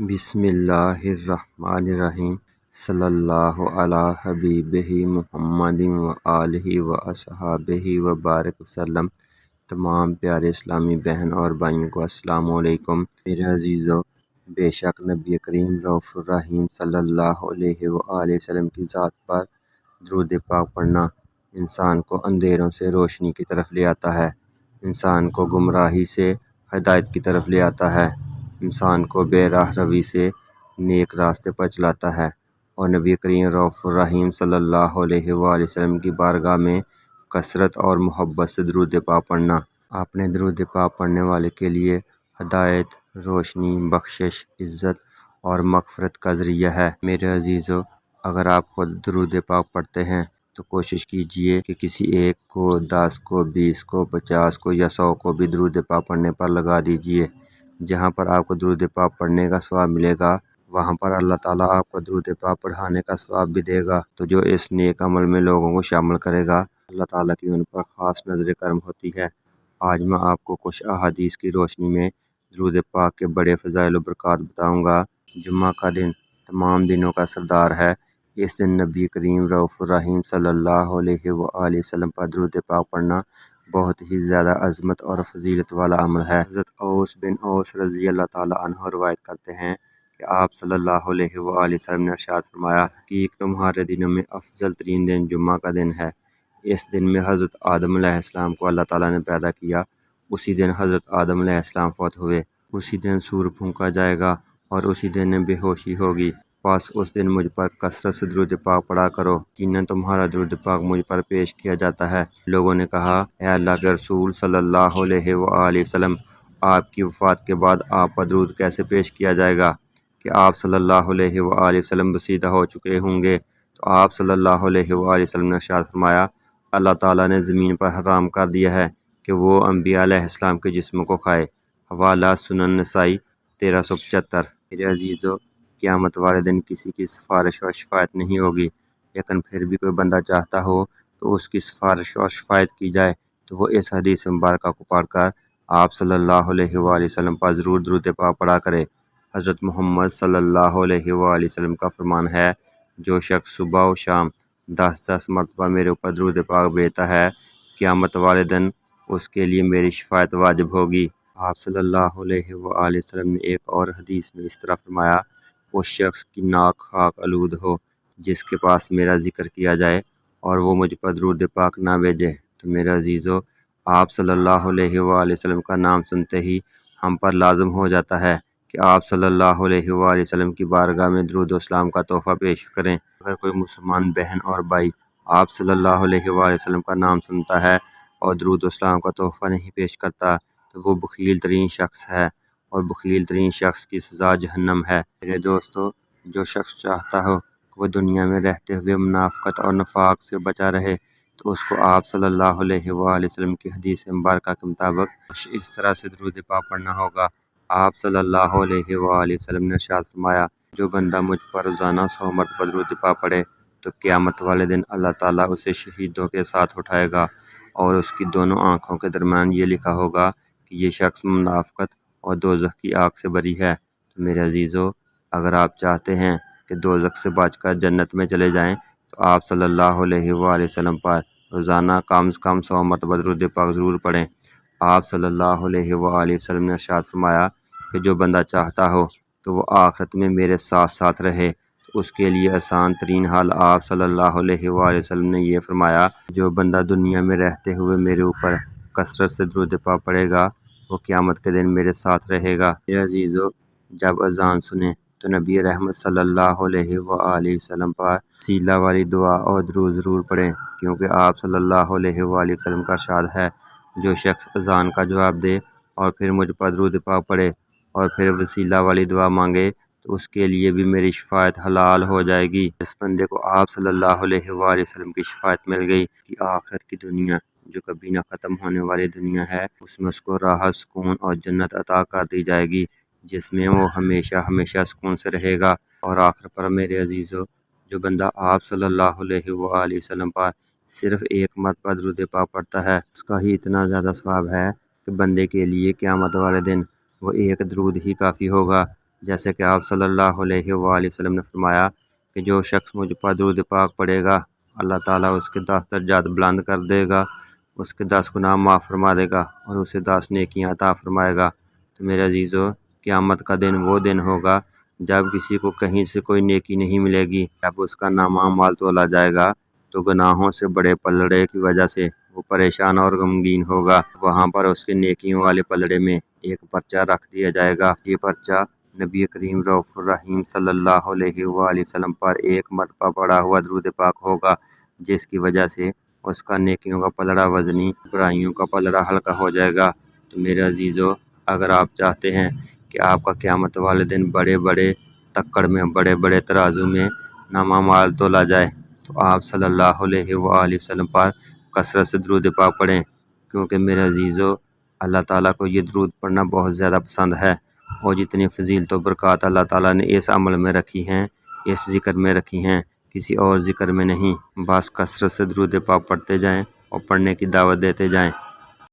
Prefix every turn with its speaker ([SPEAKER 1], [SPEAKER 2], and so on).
[SPEAKER 1] بسم اللہ الرحمن الرحیم صلی اللہ علی حبیبہ محمد و آلہ و اصحابہ و بارک وسلم۔ تمام پیارے اسلامی بہن اور بھائیوں کو السلام علیکم۔ میرے عزیزو، بے شک نبی کریم رؤوف الرحیم صلی اللہ علیہ وآلہ وسلم کی ذات پر درود پاک پڑھنا انسان کو اندھیروں سے روشنی کی طرف لے آتا ہے، انسان کو گمراہی سے ہدایت کی طرف لے آتا ہے، انسان کو بے راہ روی سے نیک راستے پر چلاتا ہے، اور نبی کریم رؤوف الرحیم صلی اللہ علیہ وآلہ وسلم کی بارگاہ میں کثرت اور محبت سے درود پاک پڑھنا اپنے درود پاک پڑھنے والے کے لیے ہدایت، روشنی، بخشش، عزت اور مغفرت کا ذریعہ ہے۔ میرے عزیزو، اگر آپ خود درود پاک پڑھتے ہیں تو کوشش کیجئے کہ کسی ایک کو، 10 کو، 20 کو، 50 کو یا 100 کو بھی درود پاک پڑھنے پر لگا دیجئے۔ جہاں پر آپ کو درود پاک پڑھنے کا ثواب ملے گا، وہاں پر اللہ تعالیٰ آپ کو درود پاک پڑھانے کا ثواب بھی دے گا۔ تو جو اس نیک عمل میں لوگوں کو شامل کرے گا، اللہ تعالیٰ کی ان پر خاص نظر کرم ہوتی ہے۔ آج میں آپ کو کچھ احادیث کی روشنی میں درود پاک کے بڑے فضائل و برکات بتاؤں گا۔ جمعہ کا دن تمام دنوں کا سردار ہے۔ اس دن نبی کریم رؤوف الرحیم صلی اللہ علیہ وآلہ وسلم پر درود پاک پڑھنا بہت ہی زیادہ عظمت اور فضیلت والا عمل ہے۔ حضرت اوس بن اوس رضی اللہ تعالیٰ عنہ روایت کرتے ہیں کہ آپ صلی اللہ علیہ وآلہ وسلم نے ارشاد فرمایا کہ تمہارے دنوں میں افضل ترین دن جمعہ کا دن ہے۔ اس دن میں حضرت آدم علیہ السلام کو اللہ تعالیٰ نے پیدا کیا، اسی دن حضرت آدم علیہ السلام فوت ہوئے، اسی دن سور پھونکا جائے گا اور اسی دن بے ہوشی ہوگی۔ بس اس دن مجھ پر کثرت سے درود پاک پڑھا کرو، یقیناً تمہارا درود پاک مجھ پر پیش کیا جاتا ہے۔ لوگوں نے کہا، اے اللہ کے رسول صلی اللہ علیہ وآلہ وسلم، آپ کی وفات کے بعد آپ پر درود کیسے پیش کیا جائے گا کہ آپ صلی اللہ علیہ وآلہ وسلم بسیدہ ہو چکے ہوں گے؟ تو آپ صلی اللہ علیہ وآلہ وسلم نے ارشاد فرمایا، اللہ تعالیٰ نے زمین پر حرام کر دیا ہے کہ وہ انبیاء علیہ السلام کے جسم کو کھائے۔ حوالہ سنن نسائی 1375۔ میرے عزیزو، قیامت والے دن کسی کی سفارش اور شفاعت نہیں ہوگی، لیکن پھر بھی کوئی بندہ چاہتا ہو کہ اس کی سفارش اور شفاعت کی جائے تو وہ اس حدیث مبارکہ کو پڑھ کر آپ صلی اللہ علیہ وآلہ وسلم پر ضرور درود پاک پڑھا کرے۔ حضرت محمد صلی اللہ علیہ وآلہ وسلم کا فرمان ہے، جو شخص صبح و شام 10 مرتبہ میرے اوپر درود پاک بھیجتا ہے، قیامت والے دن اس کے لیے میری شفاعت واجب ہوگی۔ آپ صلی اللہ علیہ وآلہ وسلم نے ایک اور حدیث میں اس طرح فرمایا، اس شخص کی ناک خاک آلود ہو جس کے پاس میرا ذکر کیا جائے اور وہ مجھ پر درود پاک نہ بھیجے۔ تو میرے عزیزو، آپ صلی اللہ علیہ وآلہ وسلم کا نام سنتے ہی ہم پر لازم ہو جاتا ہے کہ آپ صلی اللہ علیہ وآلہ وسلم کی بارگاہ میں درود و اسلام کا تحفہ پیش کریں۔ اگر کوئی مسلمان بہن اور بھائی آپ صلی اللہ علیہ وآلہ وسلم کا نام سنتا ہے اور درود و اسلام کا تحفہ نہیں پیش کرتا تو وہ بخیل ترین شخص ہے، اور بخیل ترین شخص کی سزا جہنم ہے۔ میرے دوستو، جو شخص چاہتا ہو کہ وہ دنیا میں رہتے ہوئے منافقت اور نفاق سے بچا رہے تو اس کو آپ صلی اللہ علیہ وآلہ وسلم کی حدیث مبارکہ کے مطابق اس طرح سے درود پاک پڑھنا ہوگا۔ آپ صلی اللہ علیہ وآلہ وسلم نے ارشاد فرمایا، جو بندہ مجھ پر روزانہ 100 مرتبہ درود پاک پڑھے تو قیامت والے دن اللہ تعالیٰ اسے شہیدوں کے ساتھ اٹھائے گا، اور اس کی دونوں آنکھوں کے درمیان یہ لکھا ہوگا کہ یہ شخص منافقت اور دوزخ کی آگ سے بری ہے۔ تو میرے عزیزو، اگر آپ چاہتے ہیں کہ دوزخ سے بچ کر جنت میں چلے جائیں تو آپ صلی اللہ علیہ وآلہ وسلم پر روزانہ کم از کم 100 مرتبہ درود پاک ضرور پڑھیں۔ آپ صلی اللہ علیہ وآلہ وسلم نے ارشاد فرمایا کہ جو بندہ چاہتا ہو کہ وہ آخرت میں میرے ساتھ ساتھ رہے تو اس کے لیے آسان ترین حال آپ صلی اللہ علیہ وآلہ وسلم نے یہ فرمایا، جو بندہ دنیا میں رہتے ہوئے میرے اوپر کثرت سے درود پاک پڑھے گا وہ قیامت کے دن میرے ساتھ رہے گا۔ میرے عزیزو، جب اذان سنیں تو نبی رحمت صلی اللہ علیہ وآلہ وسلم پر وسیلہ والی دعا اور درود ضرور پڑھیں، کیونکہ آپ صلی اللہ علیہ وآلہ وسلم کا ارشاد ہے، جو شخص اذان کا جواب دے اور پھر مجھ پر درود پاک پڑھے اور پھر وسیلہ والی دعا مانگے تو اس کے لیے بھی میری شفاعت حلال ہو جائے گی۔ اس بندے کو آپ صلی اللہ علیہ وآلہ وسلم کی شفاعت مل گئی کہ آخرت کی دنیا جو کبھی نہ ختم ہونے والی دنیا ہے، اس میں اس کو راحت، سکون اور جنت عطا کر دی جائے گی، جس میں وہ ہمیشہ ہمیشہ سکون سے رہے گا۔ اور آخر پر میرے عزیزو، جو بندہ آپ صلی اللہ علیہ وآلہ وسلم پر صرف ایک مرتبہ درود پاک پڑھتا ہے، اس کا ہی اتنا زیادہ ثواب ہے کہ بندے کے لیے قیامت والے دن وہ ایک درود ہی کافی ہوگا۔ جیسے کہ آپ صلی اللہ علیہ وآلہ وسلم نے فرمایا کہ جو شخص مجھ پر درود پاک پڑھے گا اللہ تعالیٰ اس کے 10 درجات بلند کر دے گا، اس کے 10 گناہ معاف فرما دے گا اور اسے 10 نیکیاں عطا فرمائے گا۔ تو میرے عزیزو، قیامت کا دن وہ دن ہوگا جب کسی کو کہیں سے کوئی نیکی نہیں ملے گی۔ جب اس کا نامہ اعمال تولا جائے گا تو گناہوں سے بڑے پلڑے کی وجہ سے وہ پریشان اور غمگین ہوگا۔ وہاں پر اس کے نیکیوں والے پلڑے میں ایک پرچہ رکھ دیا جائے گا۔ یہ پرچہ نبی کریم رؤوف الرحیم صلی اللہ علیہ وآلہ وسلم پر ایک مرتبہ پڑھا ہوا درود پاک ہوگا، جس کی وجہ سے اس کا نیکیوں کا پلڑا وزنی، برائیوں کا پلڑا ہلکا ہو جائے گا۔ تو میرے عزیزو، اگر آپ چاہتے ہیں کہ آپ کا قیامت والے دن بڑے بڑے تکڑ میں، بڑے بڑے ترازو میں نامہ اعمال تولا جائے تو آپ صلی اللہ علیہ وآلہ وسلم پر کثرت سے درود پاک پڑھیں، کیونکہ میرے عزیزو اللہ تعالیٰ کو یہ درود پڑھنا بہت زیادہ پسند ہے، اور جتنی فضیلت و برکات اللہ تعالیٰ نے اس عمل میں رکھی ہیں، اس ذکر میں رکھی ہیں، کسی اور ذکر میں نہیں۔ بس کثرت سے درود پاک پڑھتے جائیں اور پڑھنے کی دعوت دیتے جائیں۔